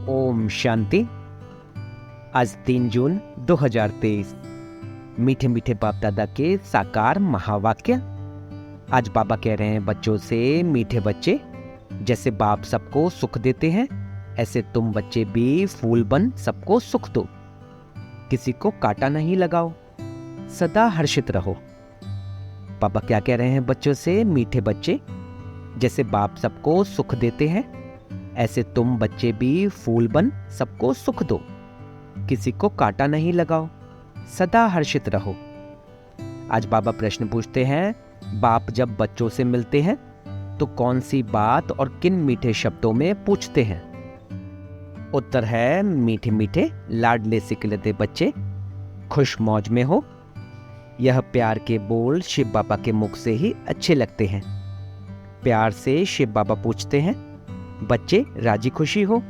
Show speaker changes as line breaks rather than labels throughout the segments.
ओम शांति। आज 3 जून 2023। मीठे मीठे बाप दादा के साकार महावाक्य। आज बाबा कह रहे हैं बच्चों से, मीठे बच्चे, जैसे बाप सबको सुख देते हैं ऐसे तुम बच्चे भी फूल बन सबको सुख दो। किसी को कांटा नहीं लगाओ, सदा हर्षित रहो। बाबा क्या कह रहे हैं बच्चों से, मीठे बच्चे, जैसे बाप सबको सुख देते हैं ऐसे तुम बच्चे भी फूल बन सबको सुख दो। किसी को कांटा नहीं लगाओ, सदा हर्षित रहो। आज बाबा प्रश्न पूछते हैं, बाप जब बच्चों से मिलते हैं तो कौन सी बात और किन मीठे शब्दों में पूछते हैं? उत्तर है, मीठे मीठे लाडले सिकलते बच्चे, खुश मौज में हो। यह प्यार के बोल शिव बाबा के मुख से ही अच्छे लगते हैं। प्यार से शिव बाबा पूछते हैं, बच्चे राजी खुशी हो?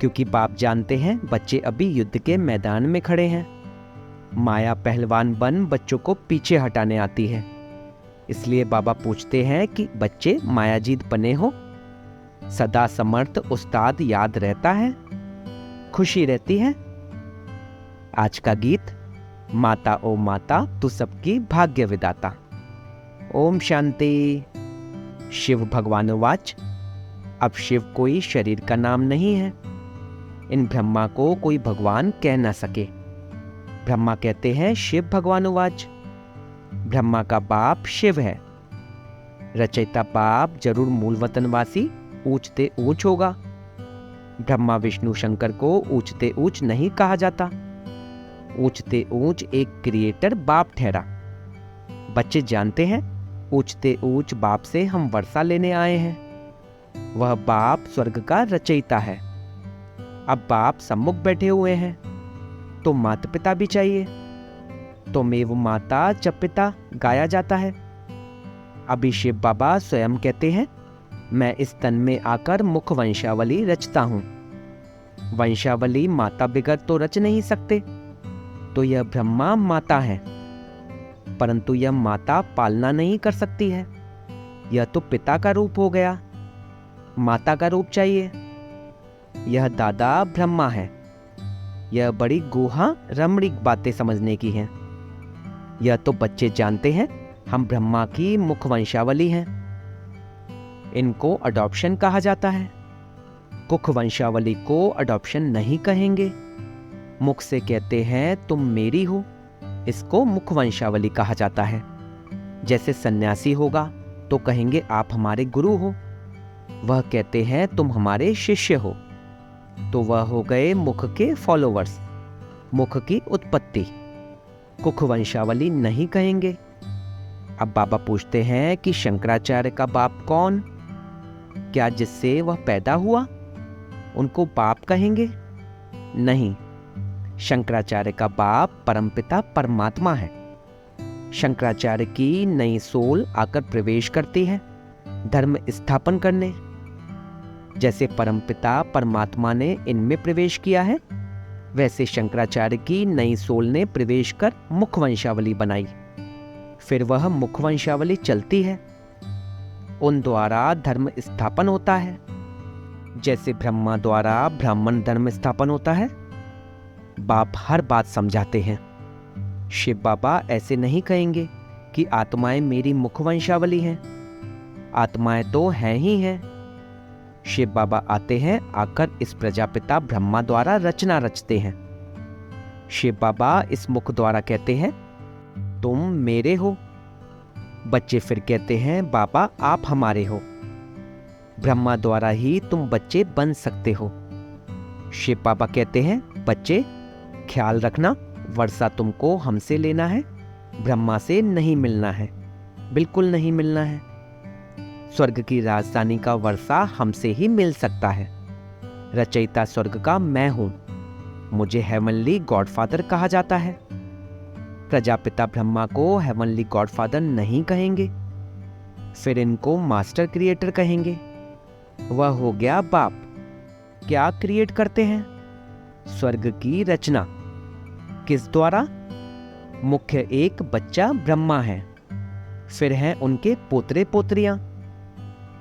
क्योंकि बाप जानते हैं बच्चे अभी युद्ध के मैदान में खड़े हैं। माया पहलवान बन बच्चों को पीछे हटाने आती है। इसलिए बाबा पूछते हैं कि बच्चे मायाजीत बने हो? सदा समर्थ उस्ताद याद रहता है? खुशी रहती है? आज का गीत, माता ओ माता तू सबकी भाग्य विदाता। ओम शांति। शिव भगवानुवाच। अब शिव कोई शरीर का नाम नहीं है। इन ब्रह्मा को कोई भगवान कह ना सके। ब्रह्मा कहते हैं शिव भगवानुवाच। ब्रह्मा का बाप शिव है। रचयिता बाप जरूर मूल वतनवासी ऊंचते ऊंच होगा। ब्रह्मा विष्णु शंकर को ऊंचते ऊंच नहीं कहा जाता। ऊंचते ऊंच एक क्रिएटर बाप ठहरा। बच्चे जानते हैं ऊंचते ऊंच बाप से हम वर्षा लेने आए हैं। वह बाप स्वर्ग का रचयिता है। अब बाप सम्मुख बैठे हुए हैं तो माता पिता भी चाहिए। तो मेव माता च पिता गाया जाता है। अभी शिव बाबा स्वयं कहते हैं, मैं इस तन में आकर मुख वंशावली रचता हूं। वंशावली माता बिगर तो रच नहीं सकते। तो यह ब्रह्मा माता है, परंतु यह माता पालना नहीं कर सकती है। यह तो पिता का रूप हो गया, माता का रूप चाहिए। यह दादा ब्रह्मा है। यह बड़ी गुहा रमणीक बातें समझने की हैं। यह तो बच्चे जानते हैं हम ब्रह्मा की मुख वंशावली हैं। इनको अडॉप्शन कहा जाता है। कुख वंशावली को अडॉप्शन नहीं कहेंगे। मुख से कहते हैं तुम मेरी हो, इसको मुख वंशावली कहा जाता है। जैसे सन्यासी होगा तो कहेंगे आप हमारे गुरु हो। वह कहते हैं तुम हमारे शिष्य हो, तो वह हो गए मुख के फॉलोवर्स, मुख की उत्पत्ति। कुख वंशावली नहीं कहेंगे। अब बाबा पूछते हैं कि शंकराचार्य का बाप कौन? क्या जिससे वह पैदा हुआ उनको बाप कहेंगे? नहीं, शंकराचार्य का बाप परमपिता परमात्मा है। शंकराचार्य की नई सोल आकर प्रवेश करती है धर्म स्थापन करने। जैसे परमपिता परमात्मा ने इनमें प्रवेश किया है, वैसे शंकराचार्य की नई सोल ने प्रवेश कर मुख वंशावली बनाई। फिर वह मुख वंशावली चलती है। उन द्वारा धर्म स्थापन होता है। जैसे ब्रह्मा द्वारा ब्राह्मण धर्म स्थापन होता है। बाप हर बात समझाते हैं। शिव बाबा ऐसे नहीं कहेंगे कि आत्माएं मेरी मुख वंशावली हैं। आत्माएं तो हैं ही हैं। शिव बाबा आते हैं, आकर इस प्रजापिता ब्रह्मा द्वारा रचना रचते हैं। शिव बाबा इस मुख द्वारा कहते हैं तुम मेरे हो। बच्चे फिर कहते हैं बाबा आप हमारे हो। ब्रह्मा द्वारा ही तुम बच्चे बन सकते हो। शिव बाबा कहते हैं बच्चे ख्याल रखना, वर्षा तुमको हमसे लेना है, ब्रह्मा से नहीं मिलना है, बिल्कुल नहीं मिलना है। स्वर्ग की राजधानी का वर्षा हमसे ही मिल सकता है। रचयिता स्वर्ग का मैं हूं। मुझे हेवनली गॉडफादर कहा जाता है। प्रजापिता ब्रह्मा को हेवनली गॉडफादर नहीं कहेंगे। फिर इनको मास्टर क्रिएटर कहेंगे। वह हो गया बाप। क्या क्रिएट करते हैं? स्वर्ग की रचना। किस द्वारा? मुख्य एक बच्चा ब्रह्मा है। फिर हैं उनके पोतरे पोतरियां।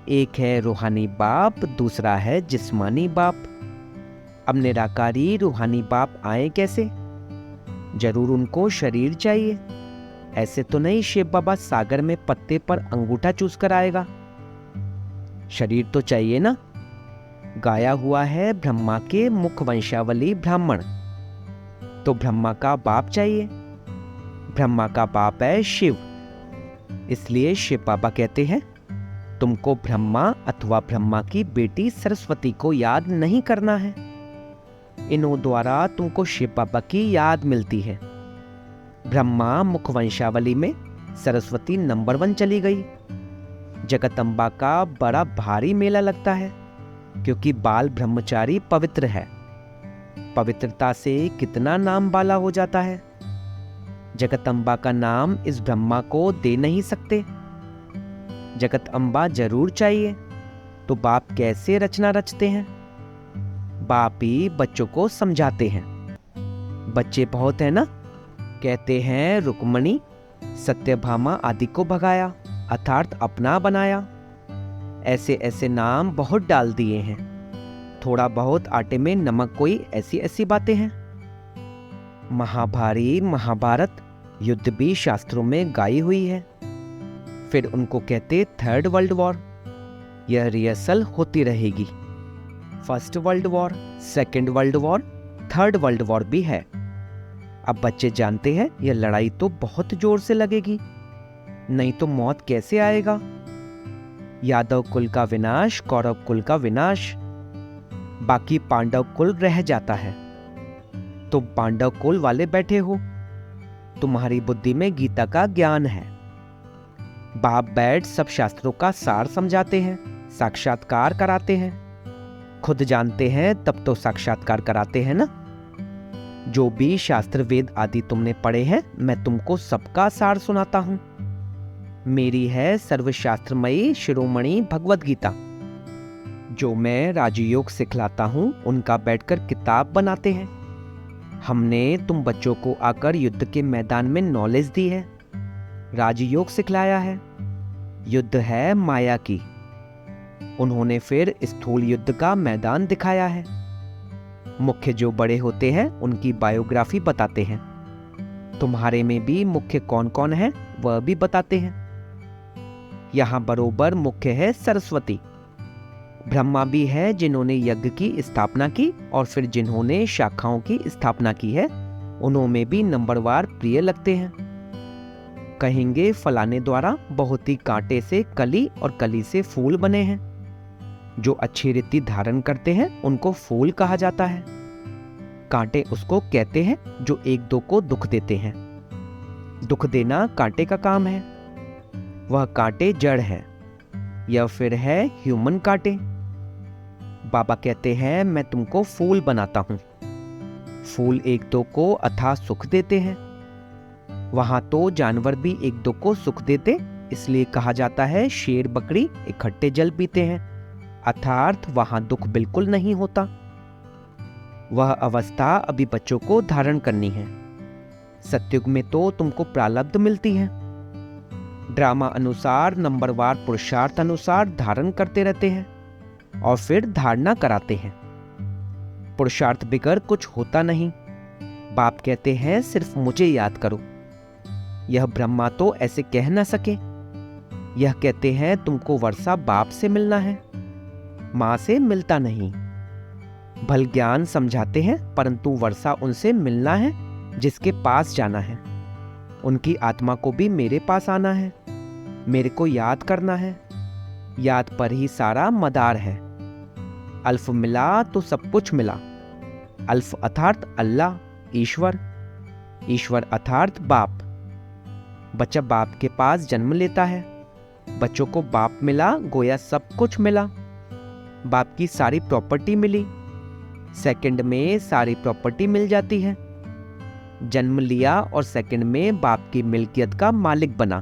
एक है रूहानी बाप, दूसरा है जिस्मानी बाप। अब निराकारी रूहानी बाप आए कैसे? जरूर उनको शरीर चाहिए। ऐसे तो नहीं शिव बाबा सागर में पत्ते पर अंगूठा चूस कर आएगा। शरीर तो चाहिए ना। गाया हुआ है ब्रह्मा के मुख वंशावली ब्राह्मण, तो ब्रह्मा का बाप चाहिए। ब्रह्मा का बाप है शिव, इसलिए शिव बाबा कहते हैं तुमको ब्रह्मा अथवा ब्रह्मा की बेटी सरस्वती को याद नहीं करना है। इन्हों द्वारा तुमको शिव बाबा की याद मिलती है। ब्रह्मा मुख वंशावली में सरस्वती नंबर 1 चली गई। जगदम्बा का बड़ा भारी मेला लगता है, क्योंकि बाल ब्रह्मचारी पवित्र है। पवित्रता से कितना नाम बाला हो जाता है। जगदम्बा का नाम इस ब्रह्मा को दे नहीं सकते। जगदम्बा जरूर चाहिए, तो बाप कैसे रचना रचते हैं? बाप ही बच्चों को समझाते हैं। बच्चे बहुत है ना। कहते हैं रुक्मणी सत्यभामा आदि को भगाया, अर्थात अपना बनाया। ऐसे ऐसे नाम बहुत डाल दिए हैं। थोड़ा बहुत आटे में नमक, कोई ऐसी ऐसी बातें हैं। महाभारी महाभारत युद्ध भी शास्त्रों में गाई हुई है। फिर उनको कहते 3rd वर्ल्ड वॉर। यह रिहर्सल होती रहेगी। 1st world war, 2nd world war, 3rd world war भी है। अब बच्चे जानते हैं यह लड़ाई तो बहुत जोर से लगेगी, नहीं तो मौत कैसे आएगा। यादव कुल का विनाश, कौरव कुल का विनाश, बाकी पांडव कुल रह जाता है। तो पांडव कुल वाले बैठे हो, तुम्हारी बुद्धि में गीता का ज्ञान है। बाप बैठ सब शास्त्रों का सार समझाते हैं, साक्षात्कार कराते हैं। खुद जानते हैं तब तो साक्षात्कार कराते हैं ना। जो भी शास्त्र वेद आदि तुमने पढ़े हैं, मैं तुमको सबका सार सुनाता हूं। मेरी है सर्वशास्त्रमयी शिरोमणि भगवद गीता। जो मैं राजयोग सिखलाता हूं, उनका बैठकर किताब बनाते हैं। हमने तुम बच्चों को आकर युद्ध के मैदान में नॉलेज दी है, राजयोग सिखलाया है। युद्ध है माया की। उन्होंने फिर स्थूल युद्ध का मैदान दिखाया है। मुख्य जो बड़े होते हैं उनकी बायोग्राफी बताते हैं। तुम्हारे में भी मुख्य कौन कौन है वह भी बताते हैं। यहां बरोबर मुख्य है सरस्वती। ब्रह्मा भी है जिन्होंने यज्ञ की स्थापना की, और फिर जिन्होंने शाखाओं की स्थापना की है, उन्होंने भी नंबरवार प्रिय लगते हैं। कहेंगे फलाने द्वारा बहुत ही कांटे से कली और कली से फूल बने हैं। जो अच्छी रीति धारण करते हैं उनको फूल कहा जाता है। कांटे उसको कहते हैं जो एक दो को दुख देते हैं। दुख देना कांटे का काम है। वह कांटे जड़ है, या फिर है ह्यूमन कांटे। बाबा कहते हैं मैं तुमको फूल बनाता हूं। फूल एक दो को अथाह सुख देते हैं। वहां तो जानवर भी एक दो को सुख देते, इसलिए कहा जाता है शेर बकरी इकट्ठे जल पीते हैं, अर्थात वहां दुख बिल्कुल नहीं होता। वह अवस्था अभी बच्चों को धारण करनी है। सतयुग में तो तुमको प्रारब्ध मिलती है। ड्रामा अनुसार नंबरवार पुरुषार्थ अनुसार धारण करते रहते हैं और फिर धारणा कराते हैं। पुरुषार्थ बिगर कुछ होता नहीं। बाप कहते हैं सिर्फ मुझे याद करो। यह ब्रह्मा तो ऐसे कह ना सके। यह कहते हैं तुमको वर्षा बाप से मिलना है, मां से मिलता नहीं। भल ज्ञान समझाते हैं, परंतु वर्षा उनसे मिलना है जिसके पास जाना है। उनकी आत्मा को भी मेरे पास आना है, मेरे को याद करना है। याद पर ही सारा मदार है। अल्फ मिला तो सब कुछ मिला। अल्फ अर्थात अल्लाह, ईश्वर। ईश्वर अर्थात बाप। बच्चा बाप के पास जन्म लेता है। बच्चों को बाप मिला, गोया सब कुछ मिला। बाप की सारी प्रॉपर्टी मिली। सेकंड में सारी प्रॉपर्टी मिल जाती है। जन्म लिया और सेकंड में बाप की मिल्कियत का मालिक बना।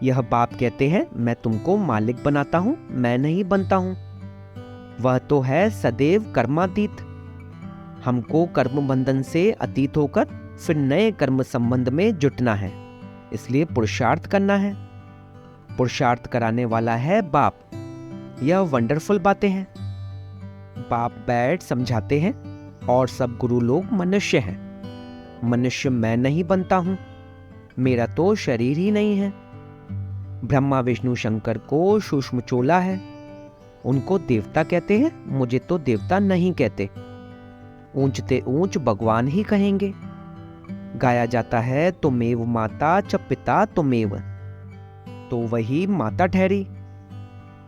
यह बाप कहते हैं मैं तुमको मालिक बनाता हूं, मैं नहीं बनता हूं। वह तो है सदैव कर्मातीत। हमको कर्म बंधन से अतीत होकर फिर नए कर्म संबंध में जुटना है, इसलिए पुरुषार्थ करना है। पुरुषार्थ कराने वाला है बाप। यह वंडरफुल बातें हैं। बाप बैठ समझाते हैं, और सब गुरु लोग मनुष्य हैं। मनुष्य मैं नहीं बनता हूं, मेरा तो शरीर ही नहीं है। ब्रह्मा विष्णु शंकर को सूक्ष्म चोला है, उनको देवता कहते हैं, मुझे तो देवता नहीं कहते। ऊंचते ऊंच भगवान ही कहेंगे। गाया जाता है तुमेव माता च पिता तुमेव, तो वही माता ठहरी।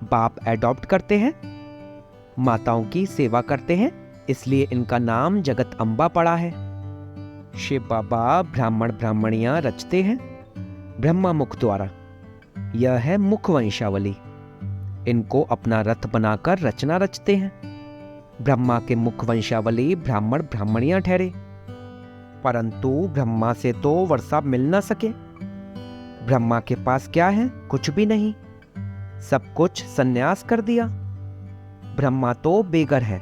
बाप एडॉप्ट करते हैं, माताओं की सेवा करते हैं, इसलिए इनका नाम जगत अम्बा पड़ा है। शिव बाबा ब्राह्मण ब्राह्मणियां रचते हैं ब्रह्मा मुख द्वारा। यह है मुख वंशावली। इनको अपना रथ बनाकर रचना रचते हैं। ब्रह्मा के मुख वंशावली ब्राह्मण ब्राह्मणियां ठहरे, परंतु ब्रह्मा से तो वर्षा मिल न सके। ब्रह्मा के पास क्या है? कुछ भी नहीं, सब कुछ सन्यास कर दिया। ब्रह्मा तो बेघर है,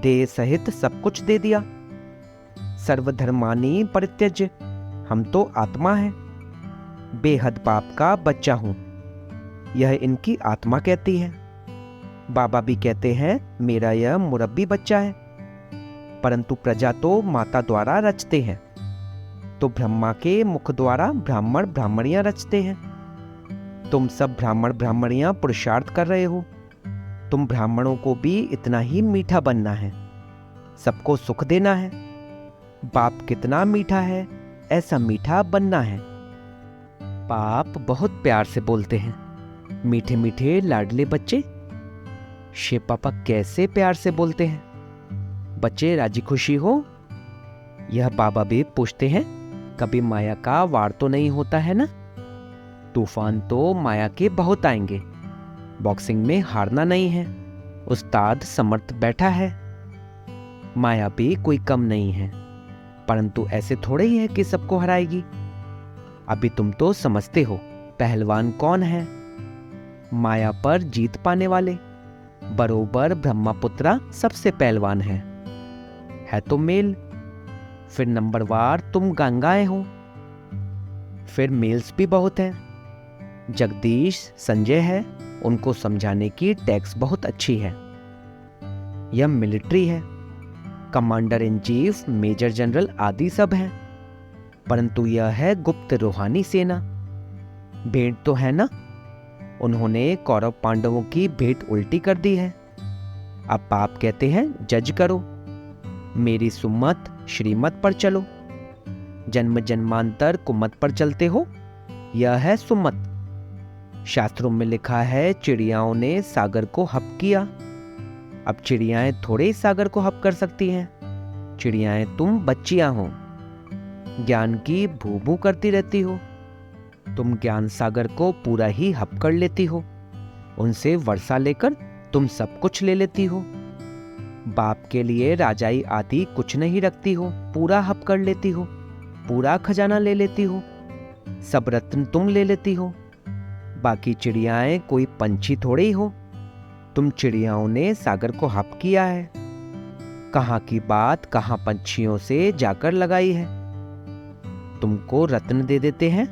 देह सहित सब कुछ दे दिया। सर्वधर्मानि परित्यज्य, हम तो आत्मा है, बेहद बाप का बच्चा हूं, यह इनकी आत्मा कहती है। बाबा भी कहते हैं मेरा यह मुरब्बी बच्चा है, परंतु प्रजा तो माता द्वारा रचते हैं, तो ब्रह्मा के मुख द्वारा ब्राह्मण ब्राह्मणियां रचते हैं। तुम सब ब्राह्मण ब्राह्मणियां पुरुषार्थ कर रहे हो। तुम ब्राह्मणों को भी इतना ही मीठा बनना है, सबको सुख देना है। बाप कितना मीठा है, ऐसा मीठा बनना है। बाप बहुत प्यार से बोलते हैं, मीठे मीठे लाडले बच्चे। शिव पापा कैसे प्यार से बोलते हैं, बच्चे राजी खुशी हो। यह बाबा भी पूछते हैं, कभी माया का वार तो नहीं होता है ना? तूफान तो माया के बहुत आएंगे, बॉक्सिंग में हारना नहीं है, उस्ताद समर्थ बैठा है। माया भी कोई कम नहीं है, परंतु ऐसे थोड़े ही है कि सबको हराएगी। अभी तुम तो समझते हो पहलवान कौन है। माया पर जीत पाने वाले, बरोबर ब्रह्मपुत्रा सबसे पहलवान है तो मेल। फिर नंबरवार तुम गंगाएं हो, फिर मेल्स भी बहुत हैं। जगदीश संजय है, उनको समझाने की टैक्स बहुत अच्छी है। यह मिलिट्री है, commander in chief, major general आदि सब हैं, परंतु यह है गुप्त रूहानी सेना। भेंट तो है ना, उन्होंने कौरव पांडवों की भेंट उल्टी कर दी है। अब बाप कहते हैं जज करो, मेरी सुमत श्रीमत पर चलो। जन्म जन्मांतर कुमत पर चलते हो, यह है सुमत। शास्त्रों में लिखा है चिड़ियाओं ने सागर को हप किया। अब चिड़ियाएं थोड़े ही सागर को हप कर सकती हैं। चिड़ियाएं तुम बच्चियां हो, ज्ञान की भू भू करती रहती हो। तुम ज्ञान सागर को पूरा ही हप कर लेती हो, उनसे वर्षा लेकर तुम सब कुछ ले लेती हो। बाप के लिए राजाई आदि कुछ नहीं रखती हो, पूरा हप कर लेती हो, पूरा खजाना ले लेती हो, सब रत्न तुम ले लेती हो। बाकी चिड़ियाएं कोई पंछी थोड़े ही हो, तुम चिड़ियाओं ने सागर को हप किया है। कहाँ की बात कहाँ पंछियों से जाकर लगाई है। तुमको रत्न दे देते हैं,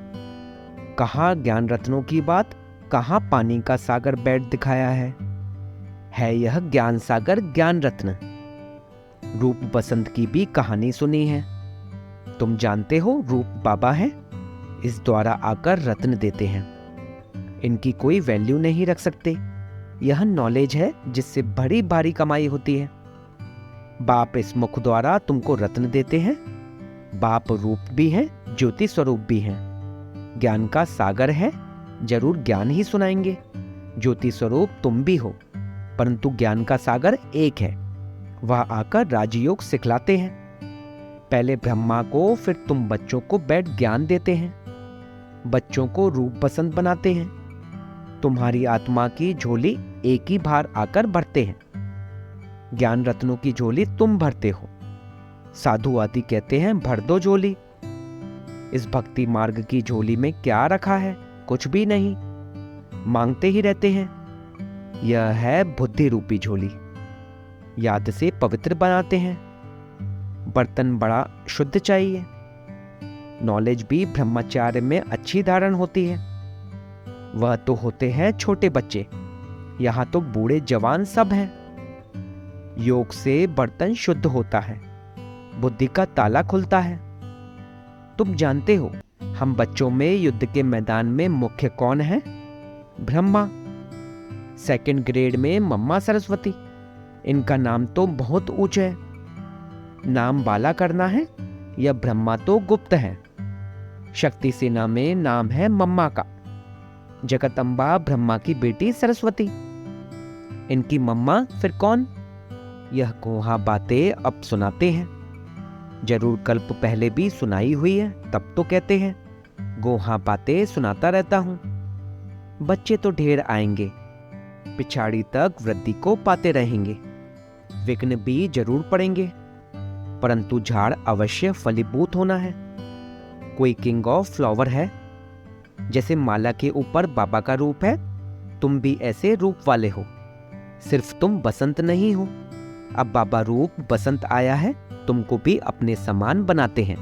कहाँ ज्ञान रत्नों की बात, कहाँ पानी का सागर बैठ दिखाया है यह ज्ञान सागर ज्ञान रत्न। रूप बसंत की भी कहानी सुनी है, तुम जानते हो रूप बाबा है, इस द्वारा आकर रत्न देते हैं। इनकी कोई वैल्यू नहीं रख सकते, यह नॉलेज है जिससे बड़ी भारी कमाई होती है। बाप इस मुख द्वारा तुमको रत्न देते हैं। बाप रूप भी है, ज्योति स्वरूप भी है, ज्ञान का सागर है, जरूर ज्ञान ही सुनाएंगे। ज्योति स्वरूप तुम भी हो, परंतु ज्ञान का सागर एक है, वह आकर राजयोग सिखलाते हैं। पहले ब्रह्मा को, फिर तुम बच्चों को बैठ ज्ञान देते हैं, बच्चों को रूप बसंत बनाते हैं। तुम्हारी आत्मा की झोली एक ही बार आकर भरते हैं, ज्ञान रत्नों की झोली तुम भरते हो। साधु आदि कहते हैं भर दो झोली। इस भक्ति मार्ग की झोली में क्या रखा है? कुछ भी नहीं, मांगते ही रहते हैं। यह है बुद्धि रूपी झोली, याद से पवित्र बनाते हैं। बर्तन बड़ा शुद्ध चाहिए। नॉलेज भी ब्रह्मचार्य में अच्छी धारण होती है। वह तो होते हैं छोटे बच्चे, यहाँ तो बूढ़े जवान सब हैं। योग से बर्तन शुद्ध होता है, बुद्धि का ताला खुलता है। तुम जानते हो हम बच्चों में युद्ध के मैदान में मुख्य कौन है? ब्रह्मा। सेकंड ग्रेड में मम्मा सरस्वती। इनका नाम तो बहुत ऊंचा है। नाम बाला करना है या ब्रह्मा तो गुप्त है। शक्ति सेना में नाम है मम्मा का। जगदम्बा ब्रह्मा की बेटी सरस्वती। इनकी मम्मा फिर कौन? यह कोहा बातें अब सुनाते हैं। जरूर कल्प पहले भी सुनाई हुई है, तब तो कहते हैं। गोहा बातें सुनाता रहता हूं। बच्चे तो ढेर आएंगे, पिछाड़ी तक वृद्धि को पाते रहेंगे। विघ्न भी जरूर पड़ेंगे, परंतु झाड़ अवश्य फलीभूत होना है। कोई किंग ऑफ फ्लावर है, जैसे माला के ऊपर बाबा का रूप है, तुम भी ऐसे रूप वाले हो। सिर्फ तुम बसंत नहीं हो, अब बाबा रूप बसंत आया है, तुमको भी अपने समान बनाते हैं।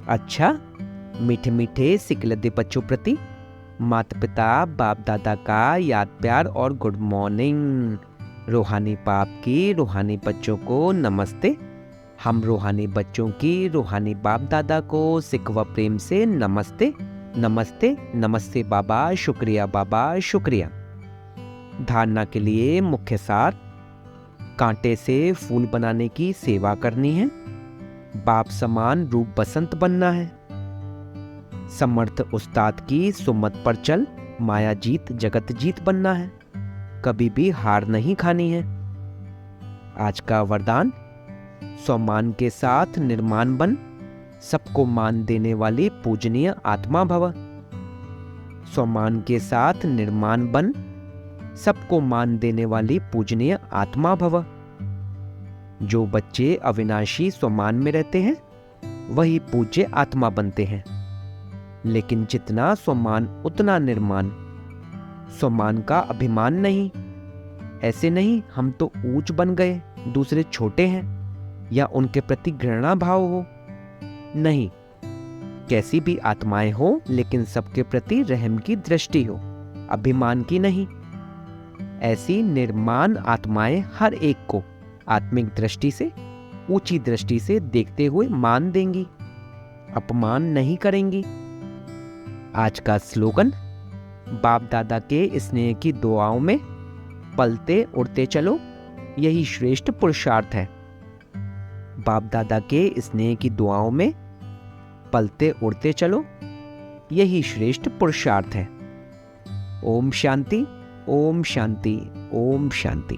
अच्छा, मीठे मीठे सिकलदे बच्चों प्रति माता पिता बाप दादा का याद प्यार और गुड मॉर्निंग। रूहानी बाप की रूहानी बच्चों को नमस्ते। हम रूहानी बच्चों की रूहानी बाप दादा को सिक व प्रेम से नमस्ते नमस्ते नमस्ते बाबा, शुक्रिया बाबा, शुक्रिया। धारणा के लिए मुख्य सार: कांटे से फूल बनाने की सेवा करनी है, बाप समान रूप बसंत बनना है, समर्थ उस्ताद की सुमत पर चल माया जीत जगत जीत बनना है, कभी भी हार नहीं खानी है। आज का वरदान: सम्मान के साथ निर्माण बन, सबको मान देने वाली पूजनीय आत्मा भव। सम्मान के साथ निर्माण बन, सबको मान देने वाली पूजनीय आत्मा भव। जो बच्चे अविनाशी सम्मान में रहते हैं वही पूज्य आत्मा बनते हैं, लेकिन जितना सम्मान उतना निर्माण। सम्मान का अभिमान नहीं। ऐसे नहीं हम तो ऊंच बन गए, दूसरे छोटे हैं, या उनके प्रति घृणा भाव हो। नहीं, कैसी भी आत्माएं हो, लेकिन सबके प्रति रहम की दृष्टि हो, अभिमान की नहीं। ऐसी निर्माण आत्माएं हर एक को आत्मिक दृष्टि से, ऊंची दृष्टि से देखते हुए मान देंगी, अपमान नहीं करेंगी। आज का स्लोगन: बाप दादा के स्नेह की दुआओं में पलते उड़ते चलो, यही श्रेष्ठ पुरुषार्थ है। बाप दादा के स्नेह की दुआओं में पलते उड़ते चलो, यही श्रेष्ठ पुरुषार्थ है। ओम शांति, ओम शांति, ओम शांति।